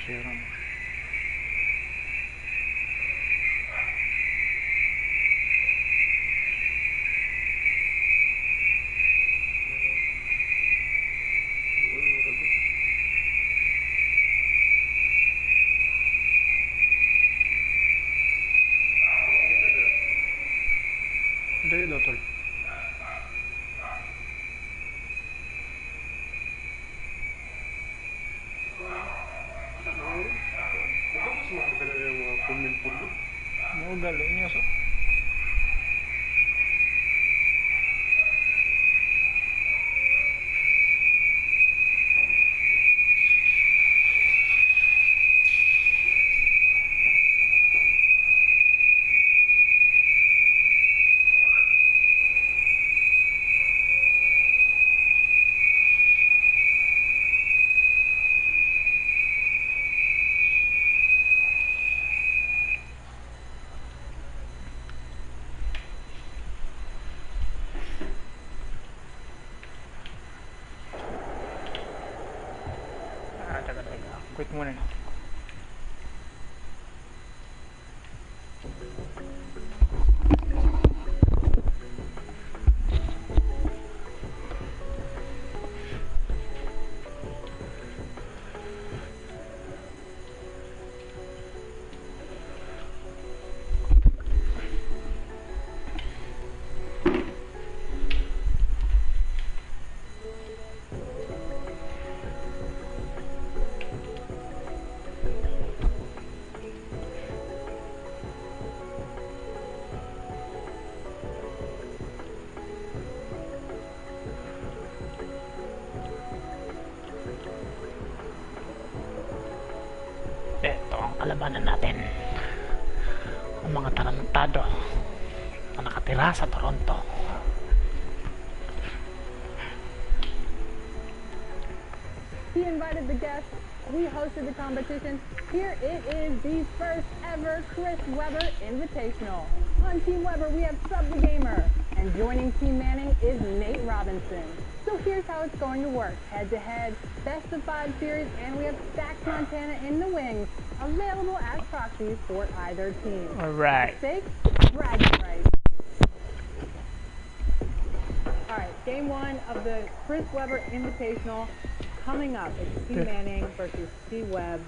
Sharon. Dari daw tol. Mau gali niya so. Quit muna na. Ito ang kalabanan natin, ang mga tarantado na nakatira sa Toronto. He invited the guests, we hosted the competition. Here it is, the first ever Chris Webber Invitational. On Team Webber we have Sub the Gamer, and joining Team Manning is Nate Robinson. So here's how it's going to work. Head-to-head, best-of-5 series, and we have Stacks Montana in the wings, available as proxies for either team. Alright. Stakes, bragging rights. Alright, game one of the Chris Webber Invitational coming up. It's Team Manning versus Team Webb.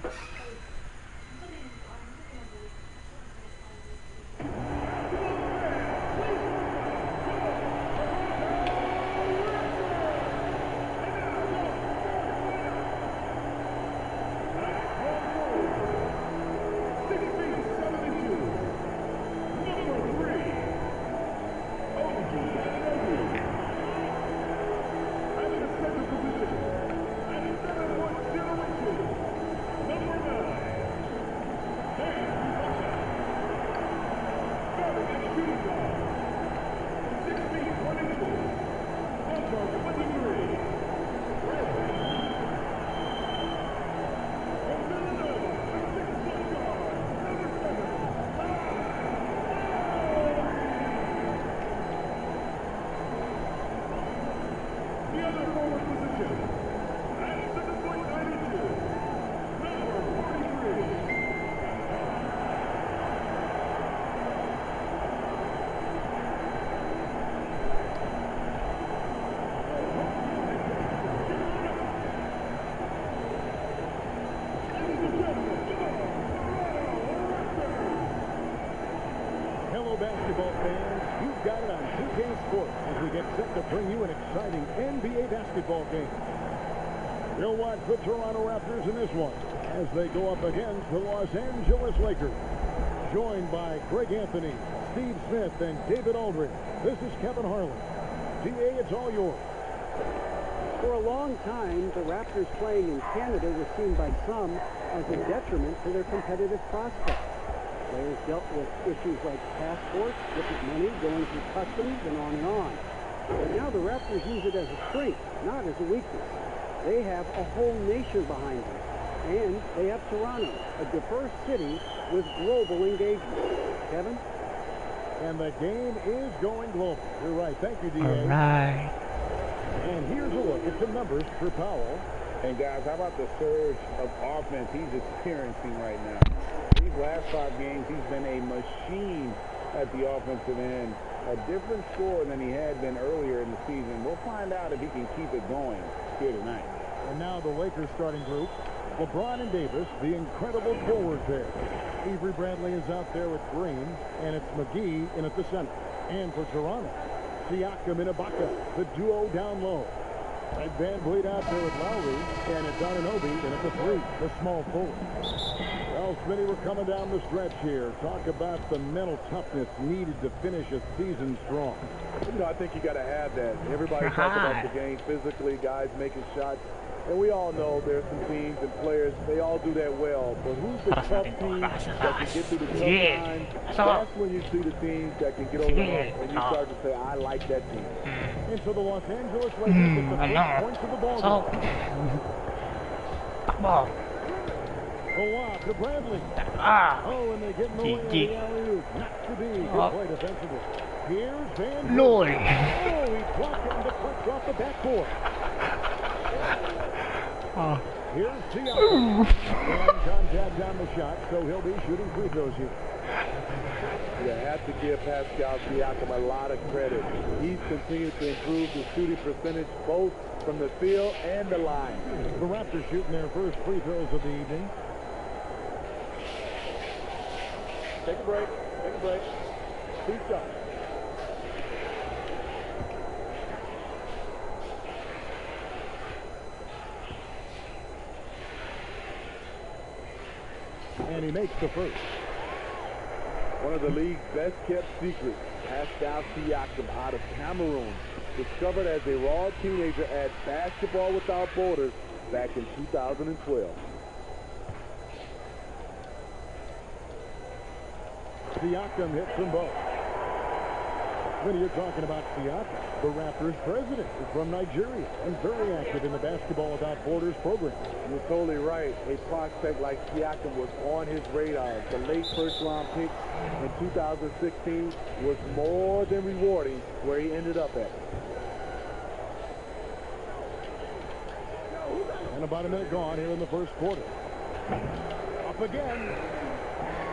Basketball fans, you've got it on 2K Sports as we get set to bring you an exciting NBA basketball game. You'll watch the Toronto Raptors in this one as they go up against the Los Angeles Lakers. Joined by Greg Anthony, Steve Smith, and David Aldridge, this is Kevin Harlan. DA, it's all yours. For a long time, the Raptors playing in Canada was seen by some as a detriment to their competitive prospects. Players dealt with issues like passports, different money, going through customs, and on and on. But now the Raptors use it as a strength, not as a weakness. They have a whole nation behind them. And they have Toronto, a diverse city with global engagement. Kevin? And the game is going global. You're right. Thank you, D.A. Alright. And here's a look at the numbers for Powell. And guys, how about the surge of offense he's experiencing right now? These last 5 games, he's been a machine at the offensive end. A different score than he had been earlier in the season. We'll find out if he can keep it going here tonight. And now the Lakers starting group. LeBron and Davis, the incredible forward pair. Avery Bradley is out there with Green, and it's McGee in at the center. And for Toronto, Siakam and Ibaka, the duo down low. And Van Vliet out there with Lowry, and it's Anunoby in at the 3, the small forward. Well, Smitty, we're coming down the stretch here. Talk about the mental toughness needed to finish a season strong. You know, I think you got to have that. Everybody talks about the game physically, guys making shots. And we all know there's some teams and players, they all do that well. But who's the tough team that can get through the tough times? That's when you see the teams that can get over the hump and you start to say, I like that team. And so the Los Angeles Lakers get the first points of the ball game. Takbo. Kawhi to Bradley. Oh, and they get in the way of the alley-oop. Not to be. Good play defensively. Here's Van Vliet. Lord. Oh, he blocked it and deflects off the backboard. Here's Siakam. And contact on the shot, so he'll be shooting free throws here. You have to give Pascal Siakam a lot of credit. He's continued to improve the shooting percentage both from the field and the line. The Raptors shooting their first free throws of the evening. Take a break. Take a break. 2 shots. And he makes the first. One of the league's best kept secrets, Pascal Siakam out of Cameroon, discovered as a raw teenager at Basketball Without Borders back in 2012. Siakam hits them both. When you're talking about Siakam, the Raptors president is from Nigeria and very active in the Basketball Without Borders program. You're totally right. A prospect like Siakam was on his radar. The late first-round pick in 2016 was more than rewarding where he ended up at. And about a minute gone here in the first quarter. Up again.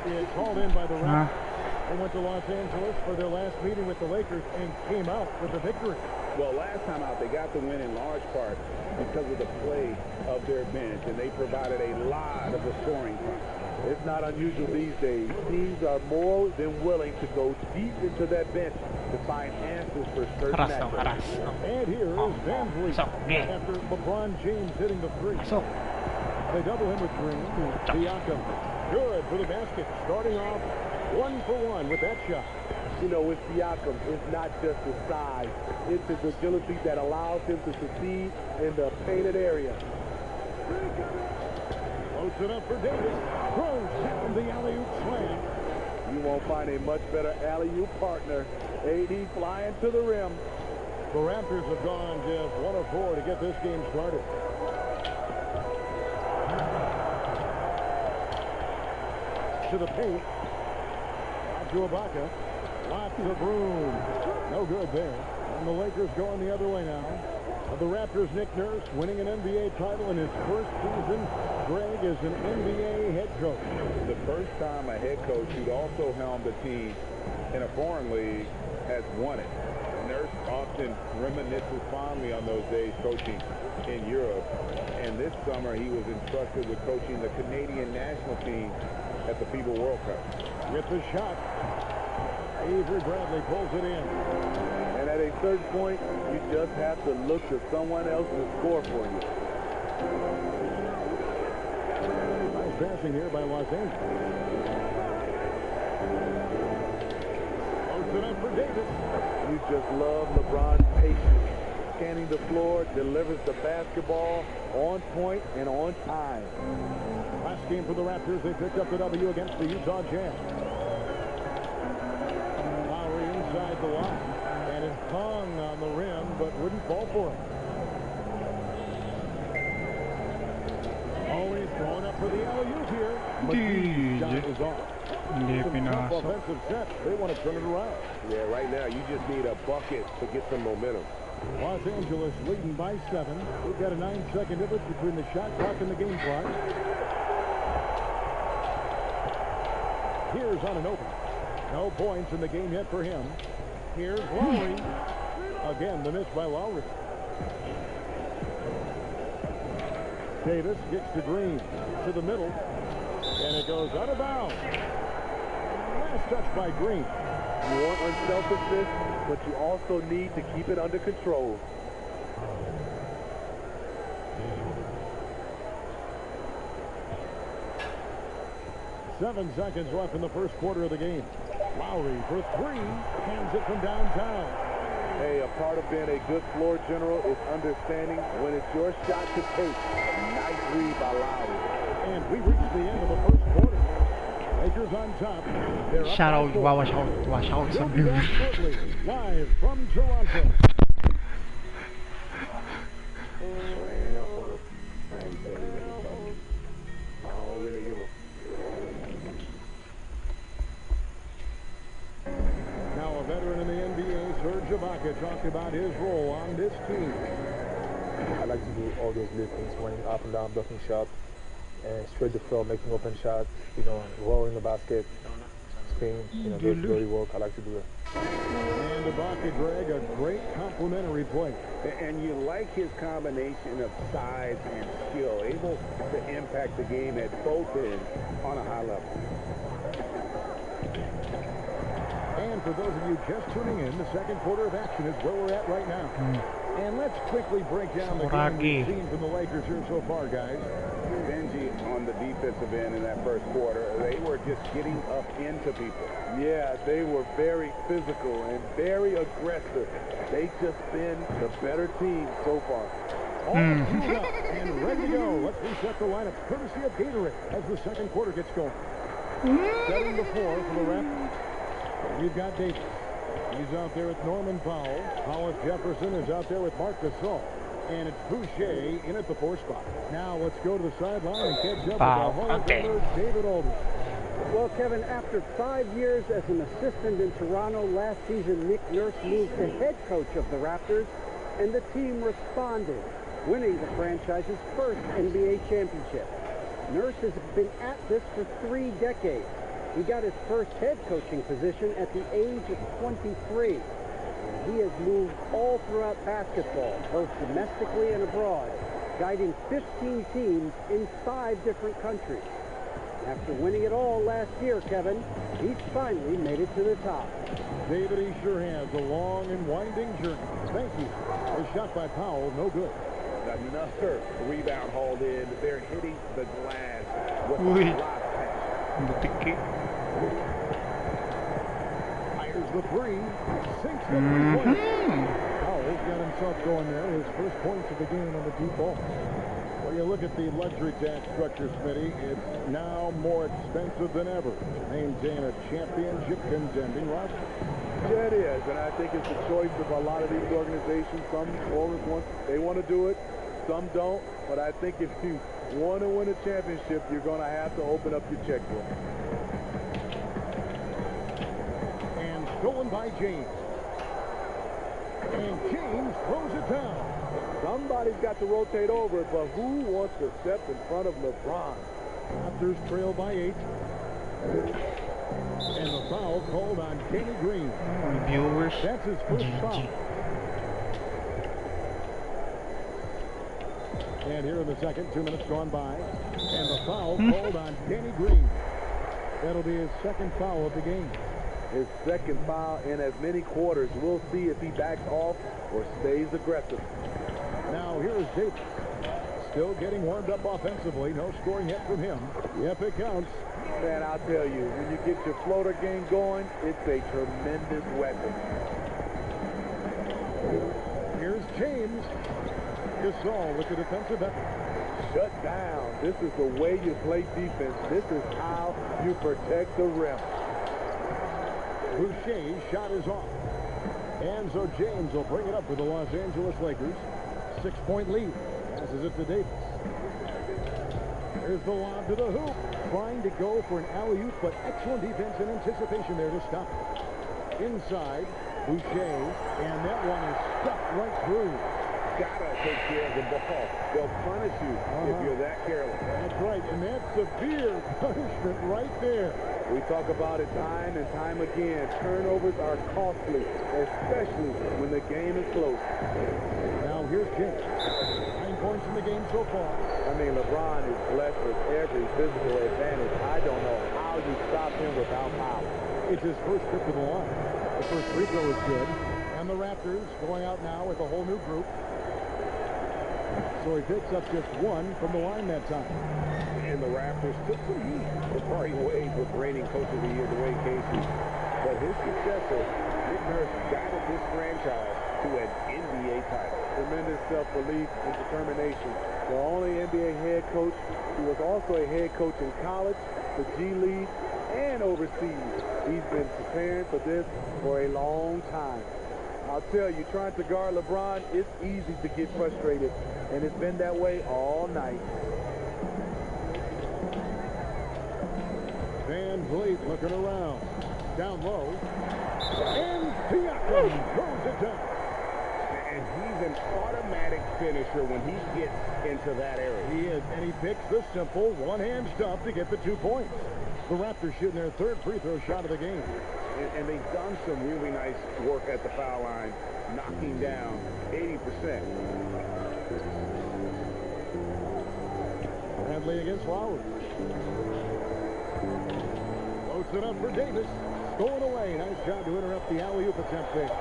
It's hauled in by the Raptors. They went to Los Angeles for their last meeting with the Lakers and came out with a victory. Well, last time out, they got the win in large part because of the play of their bench, and they provided a lot of the scoring front. It's not unusual these days. Teams are more than willing to go deep into that bench to find answers for certain matchups. And here is Van Vliet after LeBron James hitting the 3. They double him with Green. Siakam, good for the basket, starting off 1 for 1 with that shot. You know, with Siakam, it's not just his size. It's his agility that allows him to succeed in the painted area. Close it up for Davis. Throws down the alley-oop slam. You won't find a much better alley-oop partner. AD flying to the rim. The Raptors have gone just 1 of 4 to get this game started. To the paint. Out to Ibaka. Lots of room. No good there. And the Lakers going the other way now. The Raptors' Nick Nurse winning an NBA title in his first season. Greg is an NBA head coach. The first time a head coach who'd also helmed a team in a foreign league has won it. Nurse often reminisces fondly on those days coaching in Europe. And this summer he was entrusted with coaching the Canadian national team at the FIBA World Cup. With the shot, Avery Bradley pulls it in. And at a certain point, you just have to look to someone else to score for you. Nice passing here by Los Angeles. Close it up for Davis. You just love LeBron's patience. Scanning the floor, delivers the basketball on point and on time. Last game for the Raptors, they picked up the W against the Utah Jazz. Lowry inside the line, and it hung on the rim, but wouldn't fall for it. Always going up for the alley-oop here. McGee's shot is off. Some tough offensive sets. They want to turn it around. Yeah, right now you just need a bucket to get some momentum. Los Angeles leading by 7. We've got a 9-second difference between the shot clock and the game clock. Here's on an open. No points in the game yet for him. Here's Lowry. Again, the miss by Lowry. Davis gets to Green. To the middle. And it goes out of bounds. Last touch by Green. You want unselfishness, but you also need to keep it under control. Seven seconds left in the first quarter of the game. Lowry for three. Hands it from downtown. Hey, a part of being a good floor general is understanding when it's your shot to take. Nice read by Lowry. And we reach the end of the first quarter. Lakers on top. They're up Shout out, by 4. watch out sa We'll be view. back shortly, live from Toronto. Now a veteran in the NBA, Serge Ibaka, talked about his role on this team. I like to do all those little things, running up and down, blocking shots, and straight the floor, making open shots, you know, rolling the basket, screen, you know, those dirty work. I like to do that. And Ibaka, Greg, a great complimentary play. And you like his combination of size and skill, able to impact the game at both ends on a high level. And for those of you just tuning in, the second quarter of action is where we're at right now. And let's quickly break down the game we've seen from the Lakers here so far, guys. Benji on the defensive end in that first quarter, they were just getting up into people. Yeah, they were very physical and very aggressive. They've just been the better team so far. All queued up and ready to go. Let's reset the lineup, courtesy of Gatorade, as the second quarter gets going. Setting the floor for the Raptors. You've got Davis. He's out there with Norman Powell. Hollis Jefferson is out there with Marc Gasol. And it's Boucher in at the 4 spot. Now let's go to the sideline and catch up with our Hall of Famer, David Aldridge. Well, Kevin, after 5 years as an assistant in Toronto, last season Nick Nurse moved to head coach of the Raptors, and the team responded, winning the franchise's first NBA championship. Nurse has been at this for 3 decades. He got his first head coaching position at the age of 23. And he has moved all throughout basketball, both domestically and abroad, guiding 15 teams in 5 different countries. After winning it all last year, Kevin, he's finally made it to the top. David, he sure has a long and winding journey. Thank you. A shot by Powell, no good. Another rebound hauled in. They're hitting the glass with Uy. a lot of passion. Butiki. Fires the 3. Sinks the 3-point. Powell's got himself going there. His first points of the game on the deep ball. When you look at the luxury tax structure, Smitty, it's now more expensive than ever to maintain a championship contending roster. Yeah, it is, and I think it's the choice of a lot of these organizations. Some owners want to do it, some don't. But I think if you want to win a championship, you're going to have to open up your checkbook. And stolen by James. And James throws it down. Somebody's got to rotate over, but who wants to step in front of LeBron? Raptors trail by 8. And the foul called on Kenny Green. Viewers. That's his first foul. And here in the second, 2 minutes gone by. And the foul called on Kenny Green. That'll be his second foul of the game. His second foul in as many quarters. We'll see if he backs off or stays aggressive. Now here's Davis. Still getting warmed up offensively. No scoring yet from him. Yep, it counts. Man, I'll tell you, when you get your floater game going, it's a tremendous weapon. Here's James. Gasol with the defensive effort. Shut down. This is the way you play defense. This is how you protect the rim. Boucher's shot is off. And so James will bring it up for the Los Angeles Lakers. 6-point lead. Passes it to Davis. There's the lob to the hoop. Trying to go for an alley-oop, but excellent defense and anticipation there to stop it. Inside, Boucher, and that one is stuck right through. Gotta take care of the ball. They'll punish you if you're that careless. That's right, and that's severe punishment right there. We talk about it time and time again. Turnovers are costly, especially when the game is close. Now here's James. 9 points in the game so far. I mean, LeBron is blessed with every physical advantage. I don't know how you stop him without power. It's his first trip to the line. The first free throw is good. And the Raptors going out now with a whole new group. So he picks up just one from the line that time. And the Raptors took some heat for parting ways with reigning Coach of the Year, Dwayne Casey. But his successor, Nick Nurse, guided this franchise to an NBA title. Tremendous self-belief and determination. The only NBA head coach who was also a head coach in college, the G League, and overseas. He's been preparing for this for a long time. I'll tell you, trying to guard LeBron, it's easy to get frustrated, and it's been that way all night. Van Vliet looking around. Down low. And Siakam throws it down. And he's an automatic finisher when he gets into that area. He is, and he picks the simple one-hand stuff to get the 2 points. The Raptors shooting their third free throw shot of the game. And they've done some really nice work at the foul line, knocking down 80%. Bradley against Lowry. Loads it up for Davis. Going away. Nice job to interrupt the alley-oop attempt there.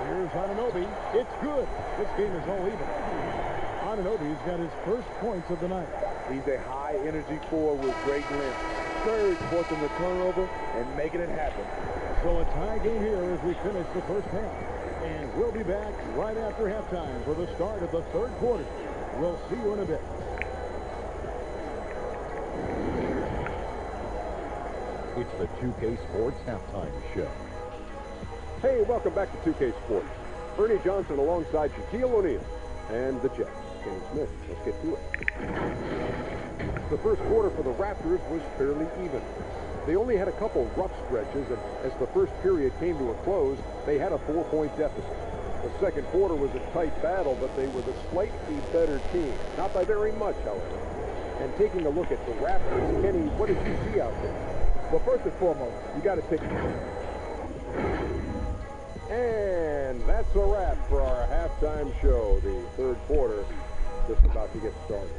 Here's Anunoby. It's good. This game is all even. Anunoby's got his first points of the night. He's a high-energy forward with great length. Third, forcing the turnover and making it happen. So a tie game here as we finish the first half. And we'll be back right after halftime for the start of the third quarter. We'll see you in a bit. It's the 2K Sports Halftime Show. Hey, welcome back to 2K Sports. Ernie Johnson alongside Shaquille O'Neal and the Jets. Kenny Smith. Let's get to it. The first quarter for the Raptors was fairly even. They only had a couple rough stretches, and as the first period came to a close, they had a 4-point deficit. The second quarter was a tight battle, but they were the slightly better team. Not by very much, however. And taking a look at the Raptors, Kenny, what did you see out there? Well, first and foremost, you got to take... And that's a wrap for our halftime show. The third quarter just about to get started.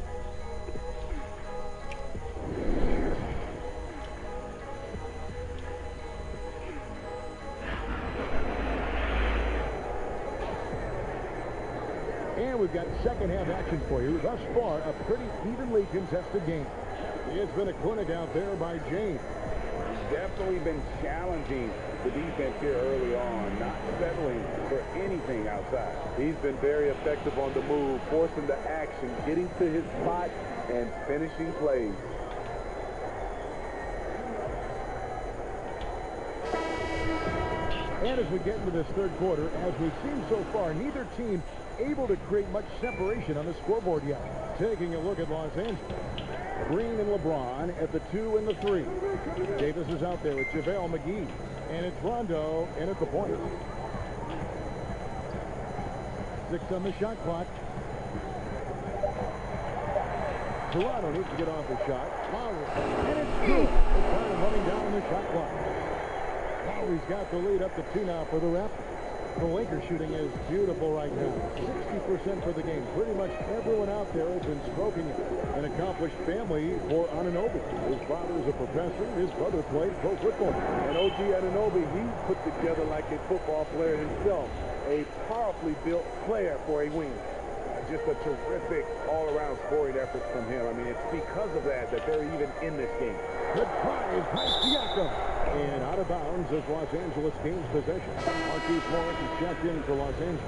And we've got second half action for you. Thus far, a pretty evenly contested game. It's been a clinic out there by James. Definitely been challenging the defense here early on, not settling for anything outside. He's been very effective on the move, forcing the action, getting to his spot, and finishing plays. And as we get into this third quarter, as we've seen so far, neither team able to create much separation on the scoreboard yet. Taking a look at Los Angeles. Green and LeBron at the 2 and the 3. Davis is out there with JaVale McGee. And it's Rondo in at the point. 6 on the shot clock. Toronto needs to get off the shot. Lowry. And it's good. The time running down the shot clock. Lowry's got the lead up to 2 now for the Raptors. The Lakers shooting is beautiful right now. 60% for the game. Pretty much everyone out there has been stroking it. An accomplished family for Anunoby. His father is a professor. His brother played pro football. And OG Anunoby, he's put together like a football player himself. A powerfully built player for a wing. Just a terrific all-around scoring effort from him. I mean, it's because of that they're even in this game. Good drive by Siakam. And out of bounds as Los Angeles gains possession. Marquise Morris is checked in for Los Angeles.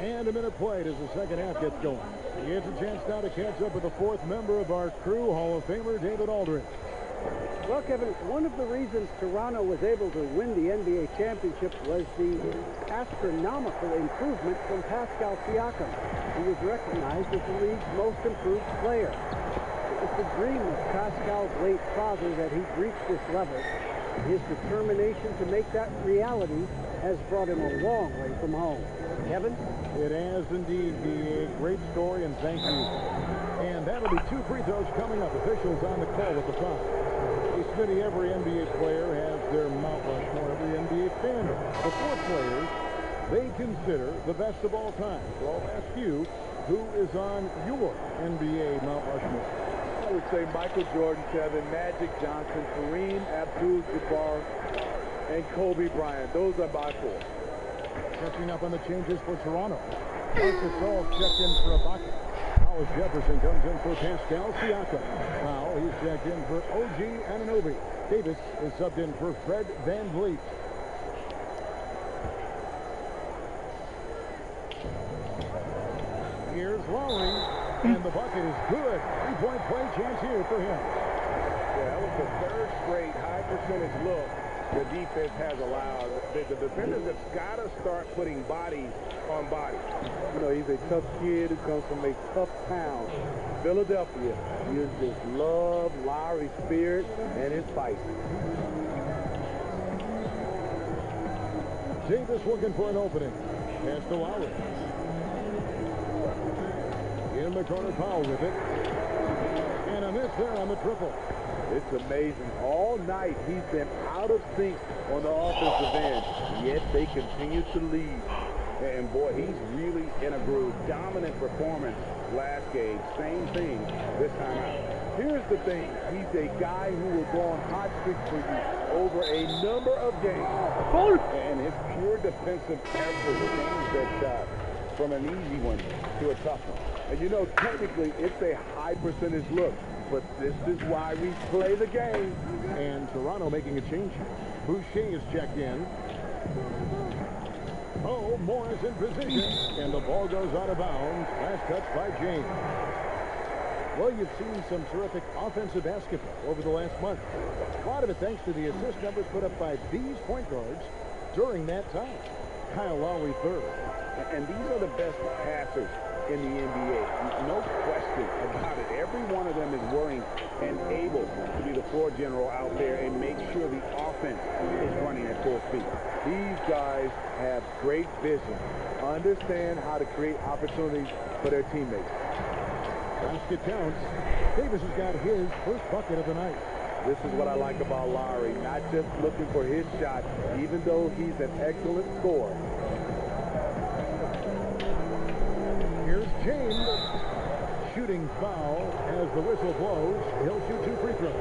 And a minute played as the second half gets going. He gets a chance now to catch up with the fourth member of our crew, Hall of Famer David Aldridge. Well, Kevin, one of the reasons Toronto was able to win the NBA championship was the astronomical improvement from Pascal Siakam, who was recognized as the league's most improved player. It was the dream of Pascal's late father that he'd reach this level, His determination to make that reality has brought him a long way from home. Kevin? It has indeed be a great story, and thank you. And that'll be 2 free throws coming up. Officials on the call with the foul. Hey, Smitty, every NBA player has their Mount Rushmore, every NBA fan. The 4 players they consider the best of all time. So I'll ask you, who is on your NBA Mount Rushmore? I would say Michael Jordan, Kevin, Magic Johnson, Kareem Abdul-Jabbar, and Kobe Bryant. Those are my 4. Catching up on the changes for Toronto. Marcus Gasol checked in for Ibaka. Hollis Jefferson comes in for Pascal Siakam. Now he's checked in for OG Anunoby. Davis is subbed in for Fred VanVleet. Here's Lowry, and the bucket is good. 3-point play chance here for him. Yeah, that was the 3rd straight high percentage look the defense has allowed. The defenders have got to start putting bodies on bodies. You know, he's a tough kid who comes from a tough town, Philadelphia. He just love Lowry's spirit and his fight. Davis looking for an opening. Pass to Lowry. In the corner, Powell with it. And a miss there on the triple. It's amazing. All night he's been out of sync on the offensive end, yet they continue to lead. And boy, he's really in a groove. Dominant performance last game. Same thing this time out. Here's the thing. He's a guy who will go on hot streaks for you over a number of games. And his pure defensive effort changed that shot from an easy one to a tough one. And you know, technically, it's a high percentage look, but this is why we play the game. And Toronto making a change. Boucher is checked in. Oh, Morris in position, and the ball goes out of bounds. Last touch by James. Well, you've seen some terrific offensive basketball over the last month. A lot of it thanks to the assist numbers put up by these point guards during that time. Kyle Lowry third. And these are the best passers in the NBA. No question about it. Every one of them is willing and able to be the floor general out there and make sure the offense is running at full speed. These guys have great vision, understand how to create opportunities for their teammates. Basket counts. Davis has got his first bucket of the night. This is what I like about Lowry, not just looking for his shot, even though he's an excellent scorer. Here's James. Shooting foul as the whistle blows. He'll shoot 2 free throws.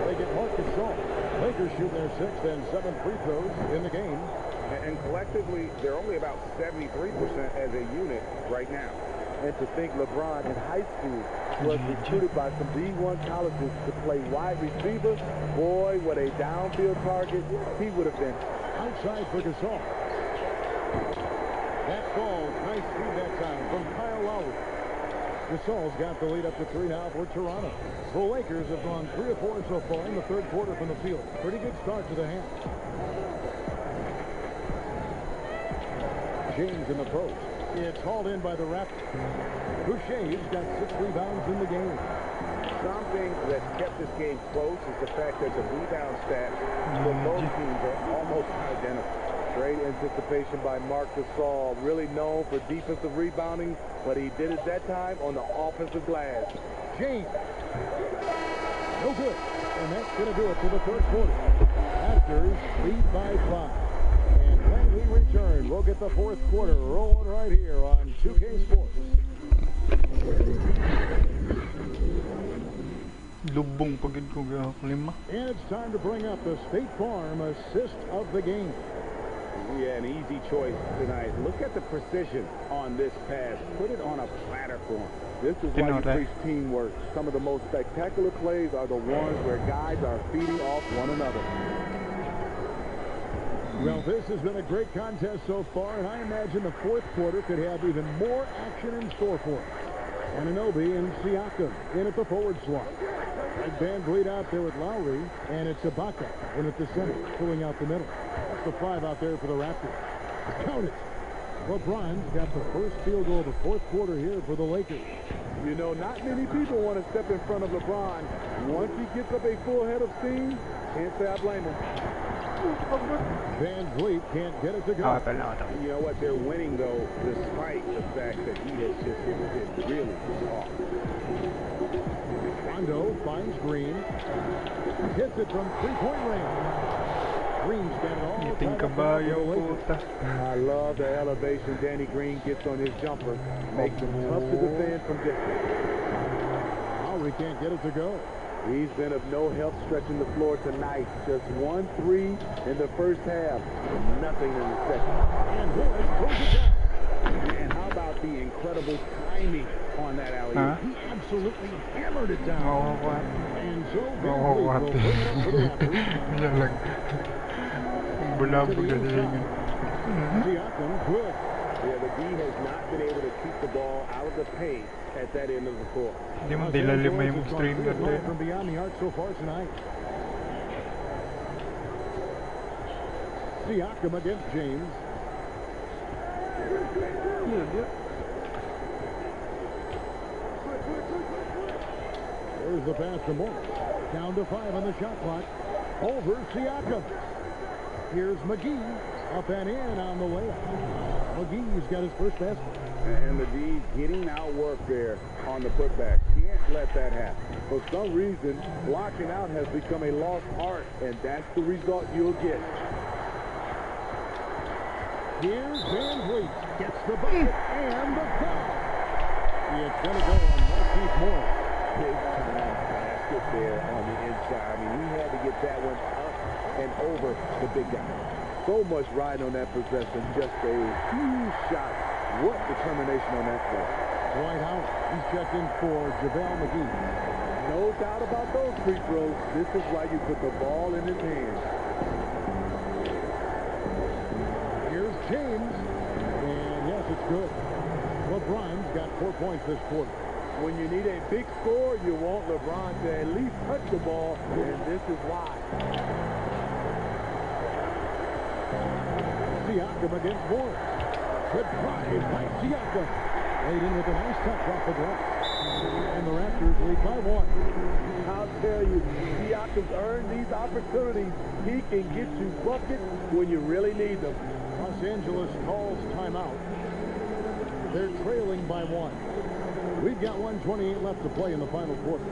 They get Marc Gasol. Lakers shoot their 6th and 7th free throws in the game. And collectively, they're only about 73% as a unit right now. And to think LeBron in high school was recruited by some D1 colleges to play wide receiver, boy, what a downfield target he would have been. Outside for Gasol. That ball, nice feed that time from Kyle Lowry. Gasol's got the lead up to 3 now for Toronto. The Lakers have gone 3 of 4 so far in the 3rd quarter from the field. Pretty good start to the half. James in the post. It's hauled in by the Raptors. Boucher's got 6 rebounds in the game. Something that kept this game close is the fact that the rebound stats for both teams are almost identical. Great anticipation by Marc Gasol, really known for defensive rebounding, but he did it that time on the offensive glass. James. No good. And that's going to do it for the 3rd quarter. Raptors lead by 5. And when we return, we'll get the 4th quarter rolling right here on 2K Sports. And it's time to bring up the State Farm assist of the game. Yeah, an easy choice tonight. Look at the precision on this pass. Put it on a platter for him. This is why you preach teamwork. Some of the most spectacular plays are the ones where guys are feeding off one another. Well, this has been a great contest so far, and I imagine the 4th quarter could have even more action in store for us. Anunoby and Siakam in at the forward slot. VanVleet out there with Lowry, and it's Ibaka in at the center, filling out the middle. That's the 5 out there for the Raptors. Count it. LeBron's got the first field goal of the 4th quarter here for the Lakers. You know, not many people want to step in front of LeBron. Once he gets up a full head of steam, can't say I blame him. Van Vliet can't get it to go. You know what? They're winning, though, despite the fact that he has just been really off. Rondo finds Green. Hits it from three-point range. Green's got it all. I love the elevation Danny Green gets on his jumper. Makes him tough to defend from distance. Lowry can't get it to go. He's been of no help stretching the floor tonight. Just 1 3 in the first half. Nothing in the second. And Willis throws it down. And how about the incredible timing on that alley-oop? He absolutely hammered it down. And so Van Oh, Vliet what will bring it up for the Raptors. Siakam, good. Yeah, the D has not been able to keep the ball out of the paint at that end of the court. Hindi mo dilalim mo yung stream natin. From beyond the arc so far tonight. Siakam against James. There's the pass to Morris. Down to 5 on the shot clock. Over Siakam. Here's McGee. Up and in on the layup. McGee's got his first basket. And the D getting out work there on the putback. Can't let that happen. For some reason, blocking out has become a lost art, and that's the result you'll get. Here's Van Vliet. Gets the bucket and the foul. It's going to go on Marquise Morris. Big time basket there on the inside. I mean, he had to get that one up and over the big guy. So much riding on that possession. Just a huge shot. What determination on that play. Dwight Howard. He's checked in for JaVale McGee. No doubt about those free throws. This is why you put the ball in his hands. Here's James. And yes, it's good. LeBron's got 4 points this quarter. When you need a big score, you want LeBron to at least touch the ball, and this is why. Siakam against Morris. Good drive by Siakam. Laid in with a nice touch off the glass. And the Raptors lead by 1. I'll tell you, Siakam's earned these opportunities. He can get you buckets when you really need them. Los Angeles calls timeout. They're trailing by 1. We've got 1:28 left to play in the final quarter.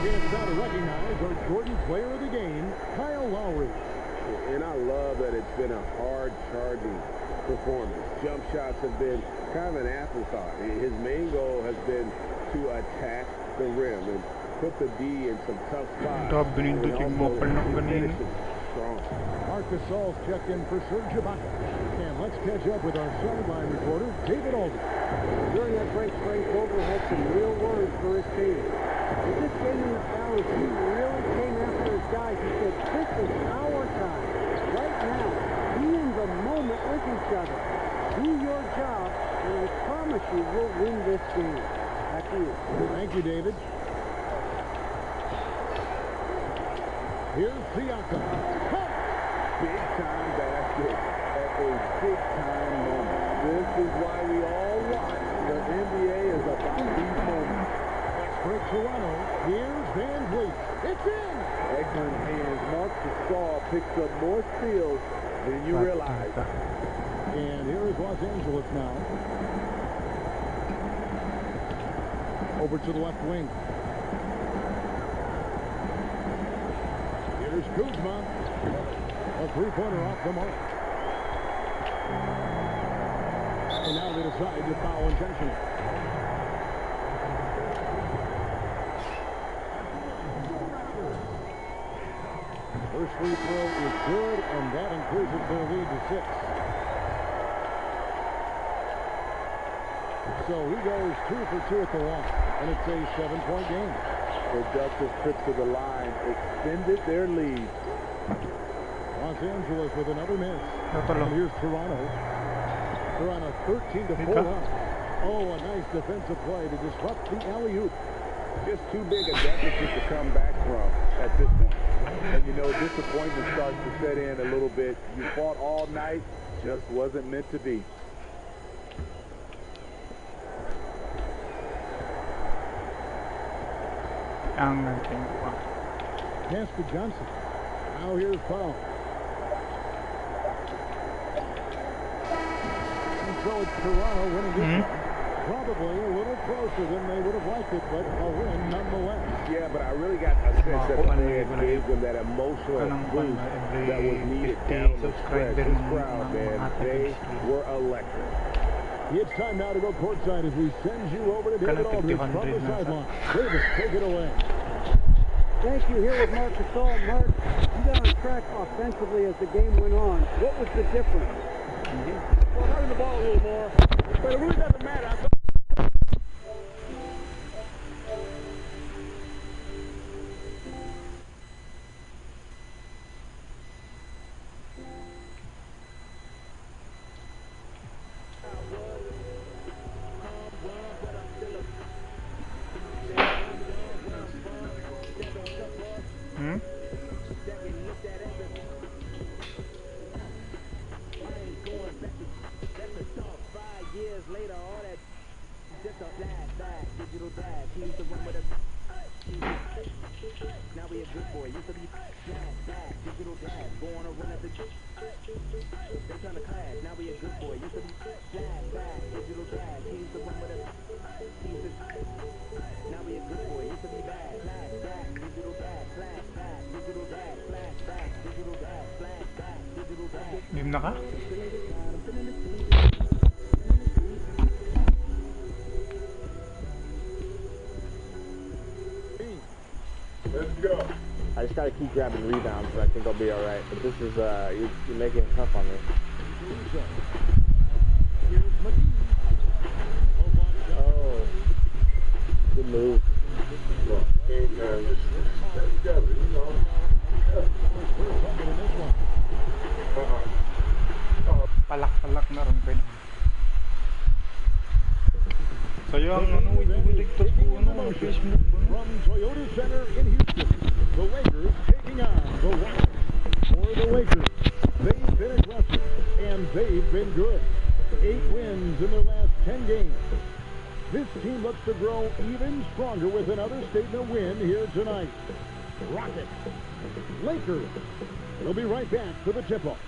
It's now to recognize our Jordan Player of the Game, Kyle Lowry. And I love that it's been a hard-charging performance. Jump shots have been kind of an afterthought. His main goal has been to attack the rim and put the D in some tough spots. Strong. Marc Gasol's checked in for Serge Ibaka. And let's catch up with our sideline reporter, David Aldridge. During that break, Frank Vogel had some real words for his team. With this game in the balance, he really came after his guys. He said, this is our time. Right now, be in the moment with each other. Do your job, and I promise you we'll win this game. Back to you. Thank you, David. Here's Siakam. Big-time basket at a big-time moment. This is why we all watch. The NBA is about these moments. For Toronto, here's Van Vliet. It's in! Excellent hands. Marc Gasol picks up more steals than you realize. And here is Los Angeles now. Over to the left wing. Here's Kuzma. A three-pointer off the mark. And now they decide to foul intentionally. First free throw is good, and that increases their lead to 6. So he goes 2 for 2 at the line, and it's a 7-point game. Productive trip to the line extended their lead. Los Angeles with another miss. And here's Toronto. They're on a 13-4 run. Oh, a nice defensive play to disrupt the alley-oop. Just too big a deficit to come back from at this point. And you know, disappointment starts to set in a little bit. You fought all night, just wasn't meant to be. Ang natin ko. Casper Johnson. Now here's foul. And so it's Toronto winning this one. Probably a little closer than they would have liked it, but a win nonetheless. Yeah, but I really got a sense that the fans gave them that emotional boost that was needed down the stretch. This crowd, man, they were electric. It's time now to go courtside as we send you over to David Aldridge from the sideline. Davis, take it away. Thank you. Here with Mark Gasol. Mark, you got on track offensively as the game went on. What was the difference? Well, having the ball a little more, but it really doesn't matter. Game na ka? Let's go. I just got to keep grabbing rebounds, but I think I'll be all right. But this is, you're making it tough on me. Oh, good move. Well, just stay together, you know. Palak-palak na rin pa. Sayang, ibuligtas ko, Facebook. From Toyota Center in Houston, the Lakers taking on the Rockets. For the Lakers, they've been aggressive, and they've been good. 8 wins in their last 10 games. This team looks to grow even stronger with another statement win here tonight. Rockets, Lakers. We'll be right back to the tip-off.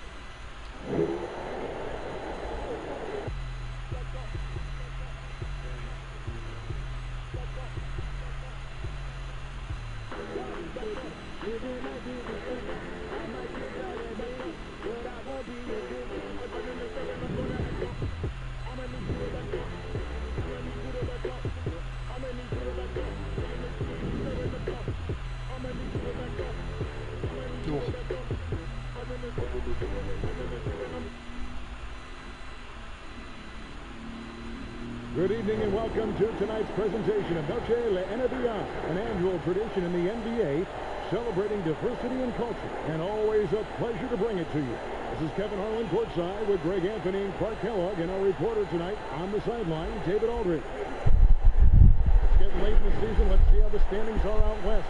Good evening and welcome to tonight's presentation of Noche La NBA, an annual tradition in the NBA celebrating diversity and culture, and always a pleasure to bring it to you. This is Kevin Harlan courtside with Greg Anthony and Clark Kellogg, and our reporter tonight on the sideline, David Aldridge. It's getting late in the season. Let's see how the standings are out west.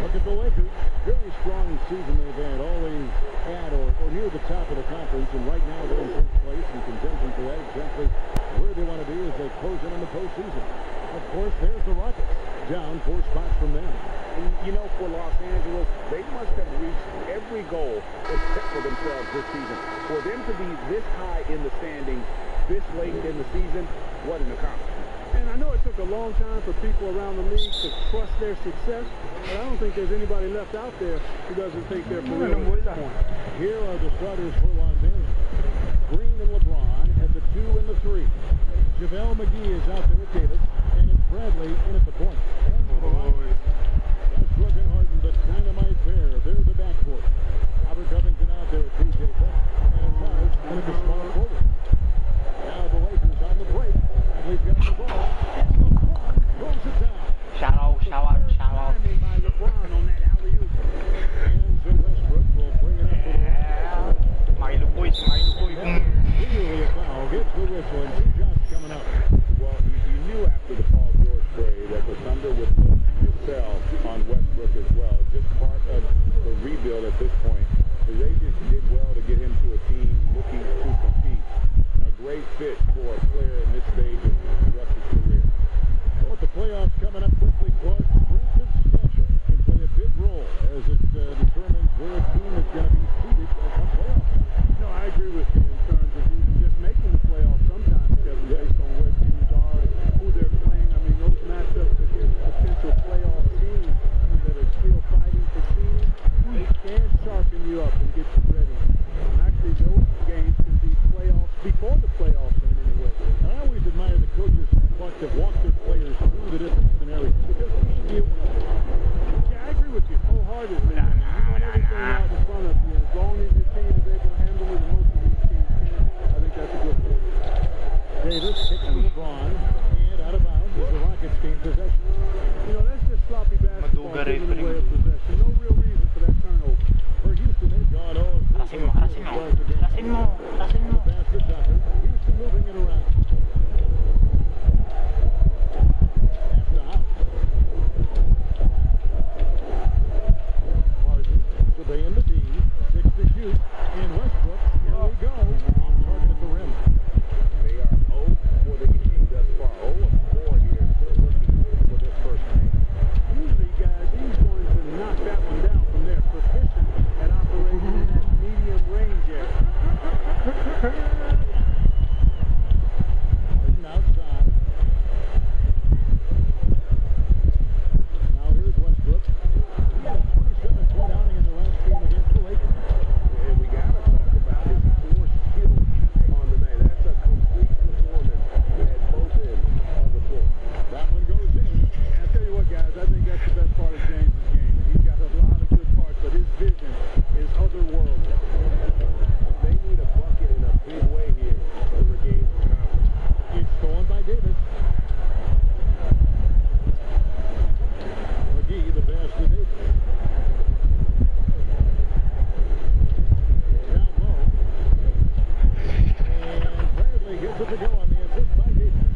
Look at the Lakers. Very strong season they've had, always at or near the top of the conference, and right now they're in first place in contention for that, exactly where they want to be as they close in on the postseason. Of course, there's the Rockets, down 4 spots from them. And, you know, for Los Angeles, they must have reached every goal except for themselves this season. For them to be this high in the standings this late in the season, what an accomplishment. And I know it took a long time for people around the league to trust their success, but I don't think there's anybody left out there who doesn't think they're for real at this point. Here are the starters for Los Angeles. Green and LeBron at the 2 and the 3. JaVale McGee is out there with Davis, and it's Bradley in at the point. And for the Rockets, Josh Brooke and Harden, the dynamite pair. They're the backcourt. Robert Covington out there at PJ Tucker, and Taj in at the small forward. Now the Lakers on the break. Bradley's got the ball, and LeBron throws it down. Shout out. By LeBron on that alley-oop. And so Westbrook will bring it up for the Rockets. Milo boys. Clearly a foul. Gets the whistle, and 2 shots coming up. Well, you knew after the Paul George trade that the Thunder would look sloppy basketball giving away a possession. No real reason for that turnover. For Houston, they've gone 0 of 2. Rasin mo. Basket Tucker. Houston moving it around. After out. Harden surveying the D. 6 to shoot. And Westbrook. Here we go. Target at the rim. They are 0 for the game thus far. 0 of 4 here. Still looking for this first game. Usually, guys, he's going to knock that one down from there. Proficient at operating in that medium range area. Harden outside. Now here's Westbrook. He had a 27-point outing in the last game against the Lakers. And we got to talk about his 4 skills on the night. That's a complete performance at both ends of the floor. That one goes in. I tell you what, guys, I think that's the best part of James' game. He's got a lot of good parts, but his vision is otherworldly. They need a bucket in a big way here to regain some confidence. It's stolen by Davis. McGee, the pass to Davis. Down low. And Bradley gets it to go on the assist by Davis.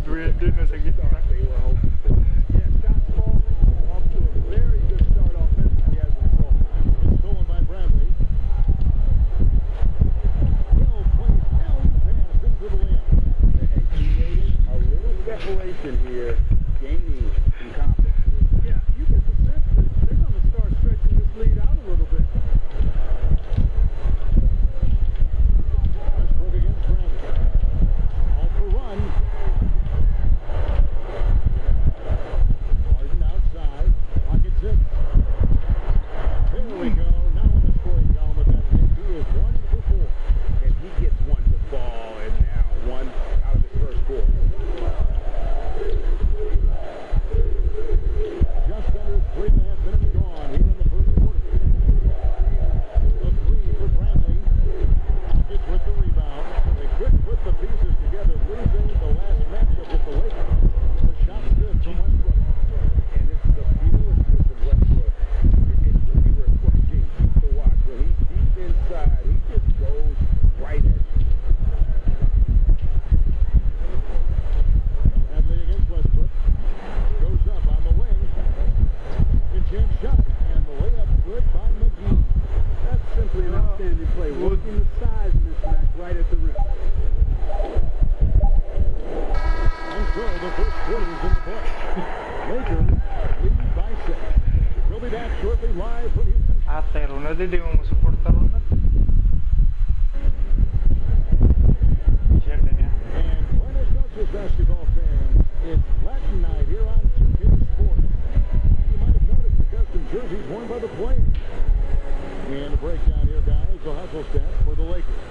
Brandon nasa gitna. They were hoping for. Yeah, shots falling off to a very good start offensively as a result. It's stolen by Bradley. Well placed out pass into the layup. A little separation here, gaining some confidence. Yeah, you get the sense that they're going to start stretching this lead out a little bit. Westbrook against Bradley. All for run. Harden outside. Pocket 6. There we go. Now in the scoring column with that hit. He is 1 for 4. And he gets one to fall, and now one out of his first quarter. Just under 3.5 minutes gone here in the first quarter. The 3 for Bradley. Pocket with the rebound. They couldn't put the pieces together, losing the last matchup with the Lakers. The shot's good from Westbrook. And it's the fearlessness of Westbrook. It's really refreshing to watch. When he's deep inside, he just goes right at you. Bradley against Westbrook. Goes up on the wing. Good shot. And the layup good by McGee. That's simply an outstanding play. Working the size mismatch right at the rim. And so the first quarter is in the books. Lakers lead by 6. We'll be back shortly live from Houston. Ate, Ronald, hindi mo masuporta, Ronald. Share din niya. And Buenos Noches, basketball fans. It's Latin night here on 2K Sports. You might have noticed the custom jerseys worn by the players. And a breakdown here, guys. The hustle stats for the Lakers.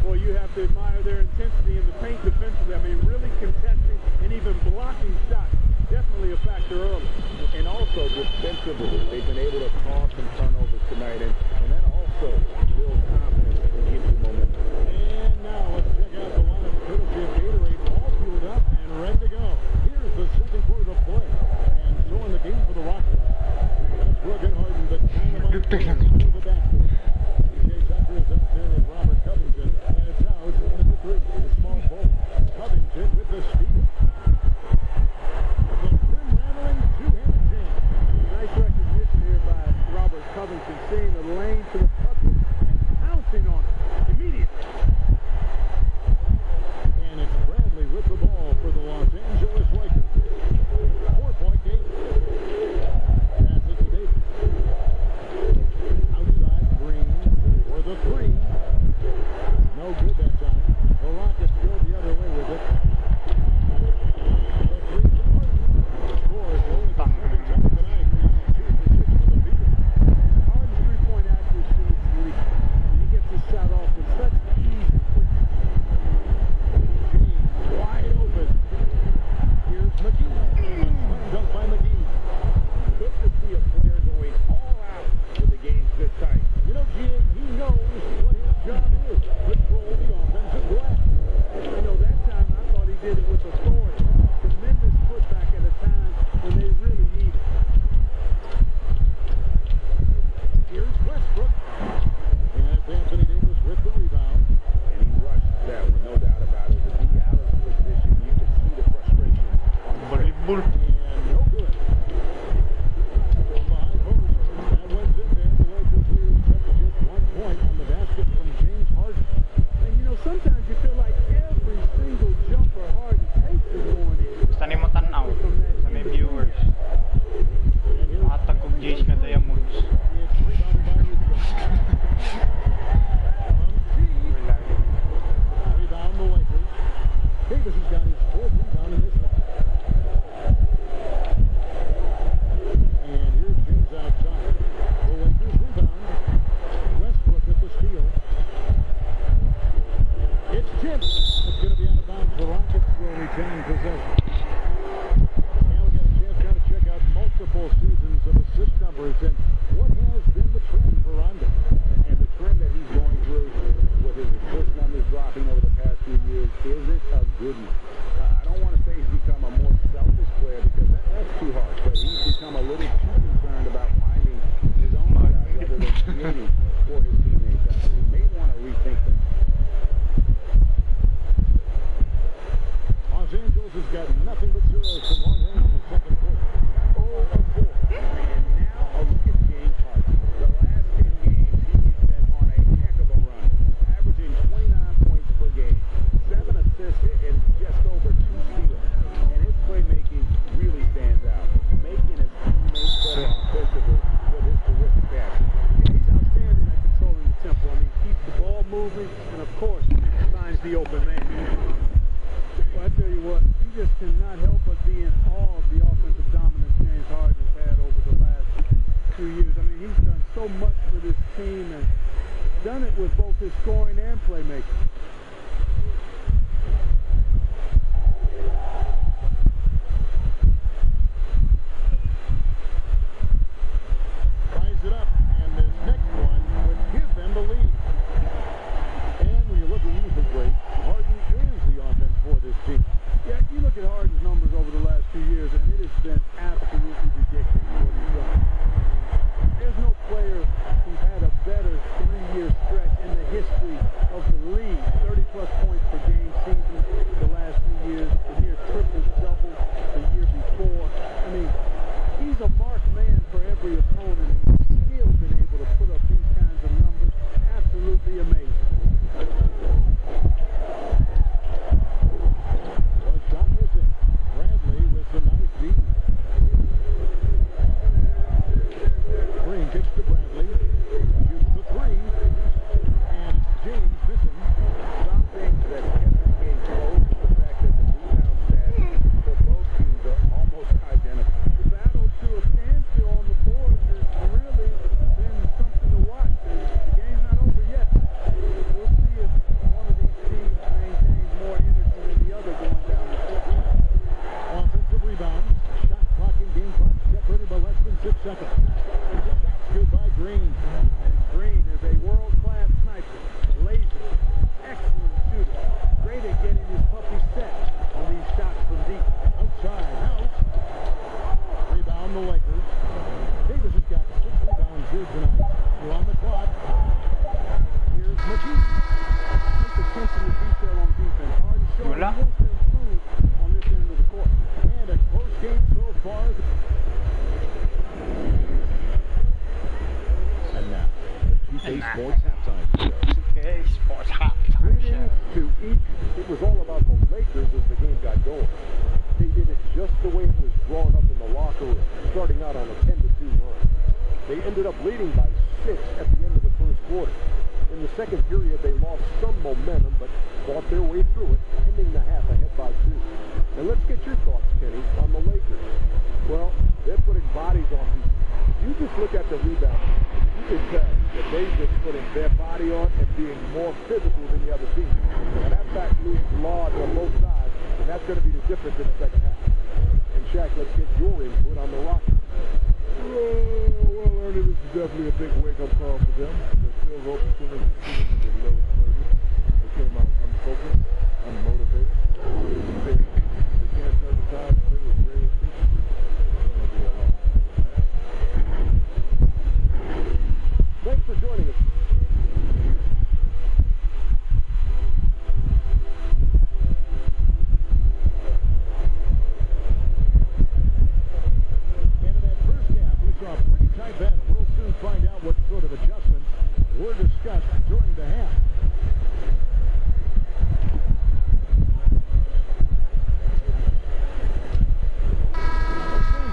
Boy, you have to admire their intensity in the paint defensively. I mean, really contesting and even blocking shots. Definitely a factor early. And also defensively, they've been able to cause some turnovers tonight, and that also builds confidence and gives you momentum. And now let's check out the lineup courtesy of Gatorade. All fueled up and ready to go. Here's the second quarter of play. And so in the game for the Rockets. Westbrook and Harden, but dynamite to the backcourt. DJ Tucker is out there with Robert Covington. And it's out, and it's a 3. The small ball. Covington with the steal. The rim-rattling two-handed jam. Nice recognition here by Robert Covington, seeing the lane to the bucket and pouncing on it immediately. And it's Bradley with the ball for the Los Angeles Lakers. 4-point game. Passes to Davis. little too concerned about finding his own shot rather than creating for his teammates. He may want to rethink that. Los Angeles has got nothing but zeros from long range in the second quarter. 0 of 4. And now a look at James Harden. The last 10 games he's been on a heck of a run, averaging 29 points per game, 7 assists and just over 2 steals. And his playmaking really stands out, making his teammates better offensively with his terrific passing. He's outstanding at controlling the tempo. I mean, keeps the ball moving and, of course, finds the open man. Well, I tell you what, you just cannot help but be in awe of the offensive dominance James Harden has had over the last 2 years. I mean, he's done so much for this team and done it with both his scoring and playmaking. Ties it up, and this next one would give them the lead. And when you look at user break, Harden is the offense for this team. Yeah, you look at Harden's numbers over the last 2 years, and it has been absolutely ridiculous what he's done. There's no player who's had a better 3-year stretch in the history of the league. 30-plus points per game season the last few years, the near triple-double the year before. I mean, he's a marked man for every opponent, and he's still been able to put up these kinds of numbers. Absolutely amazing. Shot missing. Bradley with some nice D. Green kicks to Bradley. Shoots the 3. And James missing. Something that kept this game close is the fact that the rebound stats for both teams are almost identical. The battle to a standstill on the boards has really been something to watch. The game's not over yet. We'll see if one of these teams maintains more energy than the other going down the court. Offensive rebound. Shot clock and game clock separated by less than 6 seconds. That's good by Green. And Green is a world-class sniper, laser, excellent shooter, great at getting his puppy set on these shots from deep. Outside, House. Rebound the Lakers. Davis has got 6 rebounds here tonight. We're on the clock. Here's McGee. Nice attention to detail on defense. Harden showing he wants to improve on this end of the court. And a close game so far. And now, the 2K Sports Halftime Show. 2K Sports Halftime Show. To each, it was all about the Lakers as the game got going. They did it just the way it was drawn up in the locker room, starting out on a 10-2 run. They ended up leading by 6 at the end of the first quarter. In the second period, they lost some momentum, but fought their way through it, ending the half ahead by 2. And let's get your thoughts, Kenny, on the Lakers. Well, they're putting bodies on people. You just look at the rebound. You can tell that they're just putting their body on and being more physical than the other team. And that fact moves large on both sides, and that's going to be the difference in the second half. And Shaq, let's get your input on the Rockets. Well, Ernie, this is definitely a big wake-up call for them. They still open to the team in the low 30s. They came out unfocused, unmotivated. They can't turn the tide. They were very efficient. It's going to be a long time. Thanks for joining us. And in that first half, we saw a pretty tight battle. We'll soon find out what sort of adjustments were discussed during the half.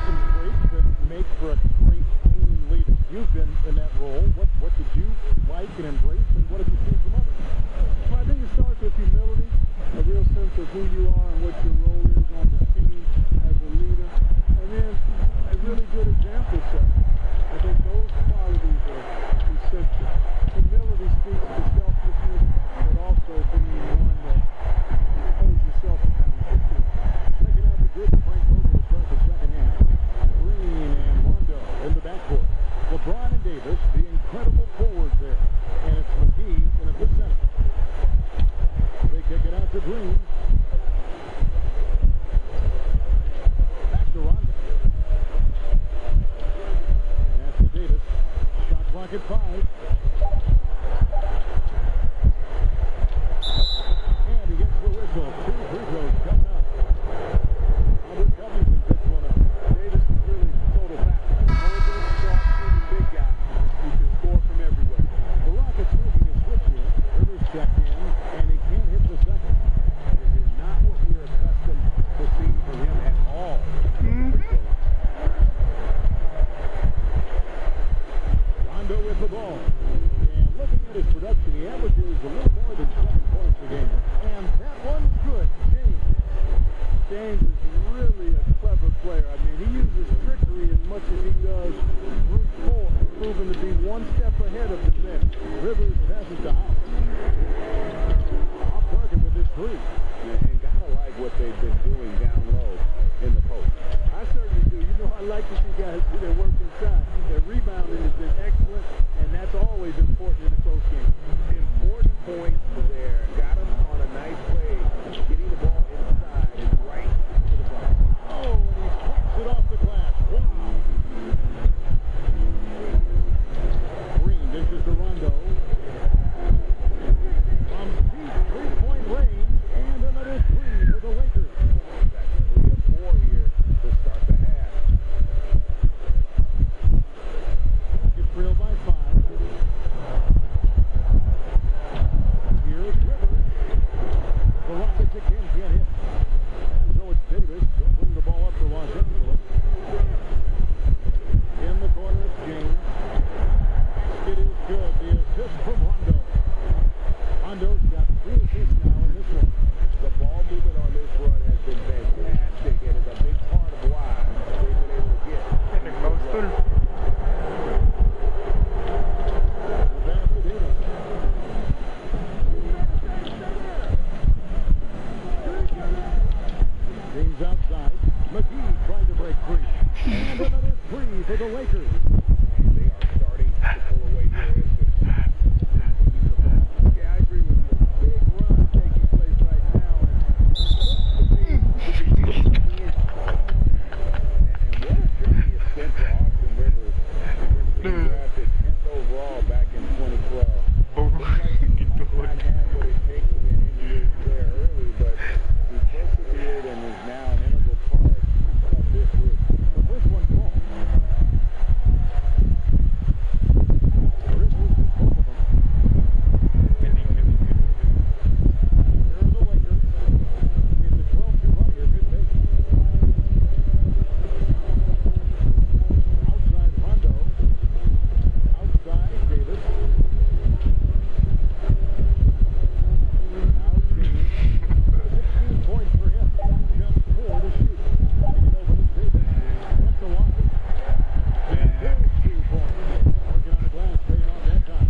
Some traits that make for a great team leader. You've been in that role. What did you like and embrace, and what have you seen from others? Well, I think it starts with humility, a real sense of who you are and what your role is on the team as a leader, and then a really good example set. I think those qualities are essential. Humility speaks to selflessness, but also being one that holds yourself accountable. Checking out the group of Frank Vogel to start the second half. Green and Rondo in the backcourt. LeBron and Davis, the incredible forwards there. And it's McGee Rocket 5. And he gets the whistle. 2 free throws coming up. Albert Covington picks one up. Davis is really total factor. Mobile, strong, shooting big guy. He can score from everywhere. The Rockets making a switch here. Rivers checked in, and he can't hit the second. It is not what we're accustomed to seeing from him at all. Rondo with the ball. And looking at his production, he averages a little more than 7 points a game. And that one's good. James is really a clever player. I mean, he uses trickery as much as he does brute force, proven to be one step ahead of the net. Rivers passes to House. Off target with his 3. And gotta like what they've been doing down low in the post. I certainly do. You know, I like to see guys do their work inside. Their rebounding has been excellent, and that's always important in a close game. Important point there. Got him on a nice play, getting the ball inside and right to the ball. Oh, and he pops it off the glass. Wow. Green dishes to Rondo. From deep 3-point range, and another 3 for the Lakers. That's 3 of 4 here to start the half. It's trailed by 5. Here's Rivers. The Rockets again can't hit. And so it's Davis. He'll bring the ball up for Los Angeles. In the corner, it's James. Basket is good. The assist from Rondo. Rondo's got 3 assists now in this one. The ball movement on this run has been fantastic and is a big part of why they've been able to get. The pass to Davis. James outside. McGee trying to break free. And another 3 for the Lakers. They are starting to pull away here as the Yeah, I agree with you. Big run taking place right now. And what a journey it's been for Austin Rivers. He drafted 10th overall back in 2012. Looks like he might not have what it takes to get NBA player early, but he persevered and is now an integral part of this group. The first one called. Rivers with both of them. Here are the Lakers. It's a 12-2 run here. Good pace. Outside Rondo. Outside Davis. Now James. 16 points for him. Just 4 to shoot. Taking over to Davis. Katuwaan. And there's 2 points. Working on the glass, paying off that time.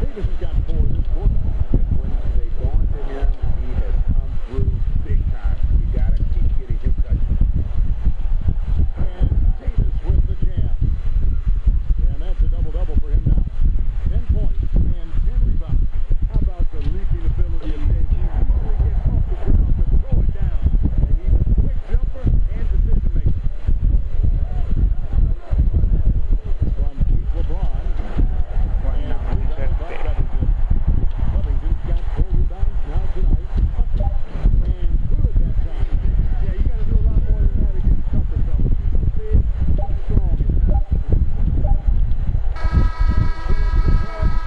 Davis has got 4 this quarter. When they've gone to him, he has come through big time. You gotta keep getting him touches. And Davis with the jam. And that's a double-double for him now. 10 points and 10 rebounds. how about the leaping ability of Davis? He usually gets off the ground to throw it down. And he's a quick jumper and decision maker. From Keith LeBron. And rebounded by Covington. Covington's got 4 rebounds now tonight. And good that time. Yeah, you got to do a lot more than that against tougher fellas. He's big, he's strong.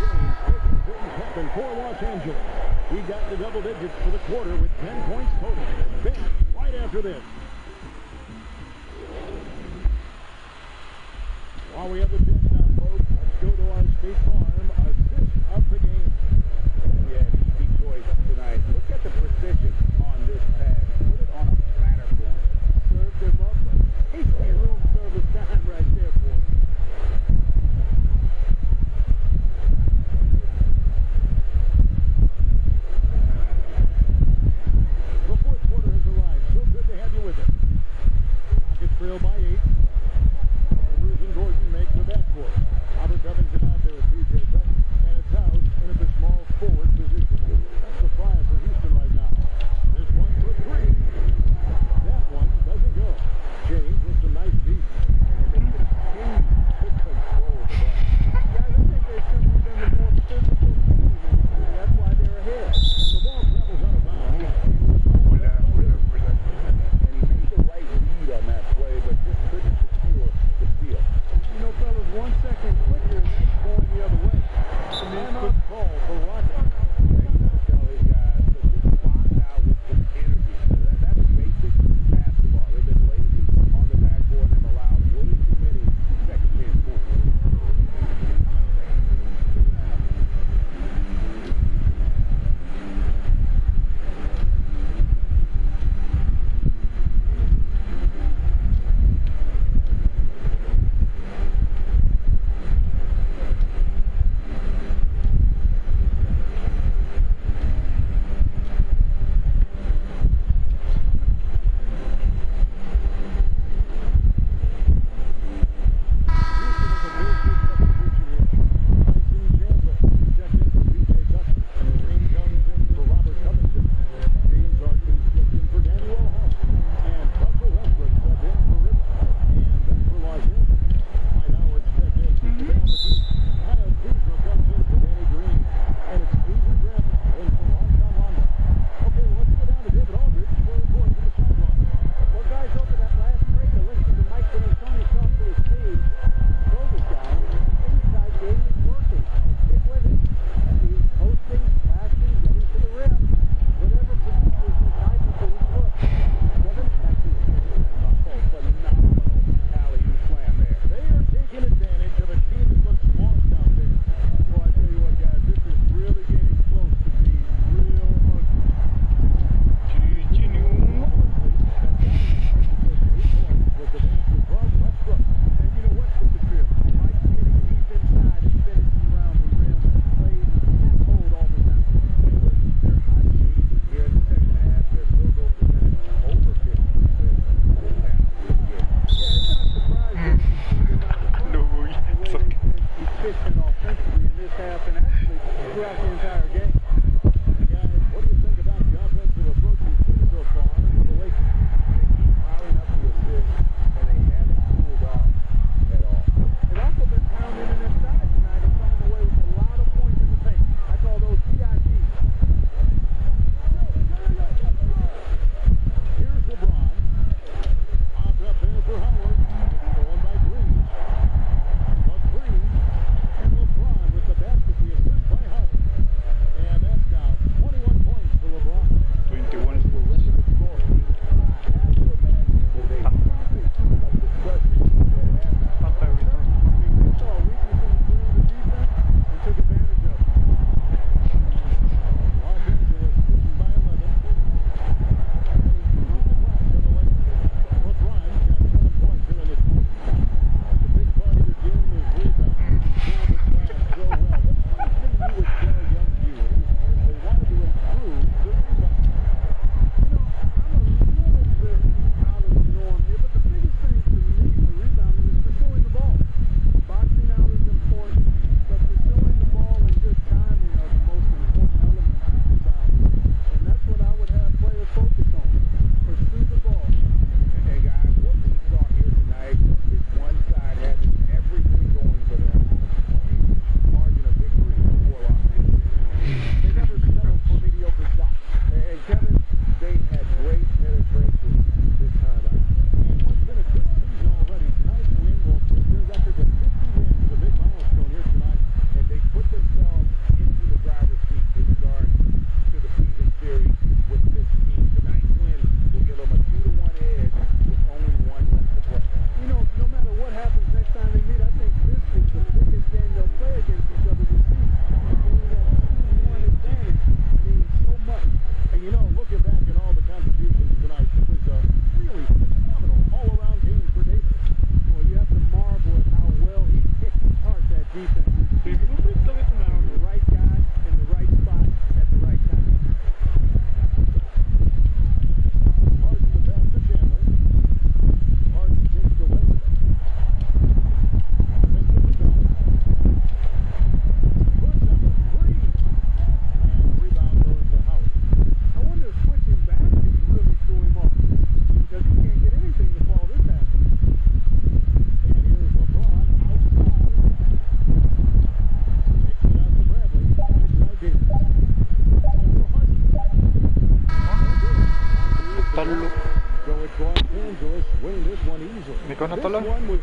James taking things happen for Los Angeles. He got the double digits for the quarter with 10 points total. Back right after this. While we have the pitch now, folks, let's go to our State Farm assist of the game. Yeah, an easy choice tonight. Look at the precision on this pass. Put it on a platter for him. Served him up, but hasty room service time right there for him. The fourth quarter has arrived. So good to have you with us. Rockets trail by 8. Rivers and Gordon make the backcourt. Robert Covington out there with PJ Tucker.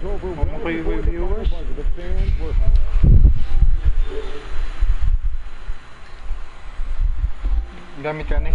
over. Okay, viewers. The fans were Gamit ka ni.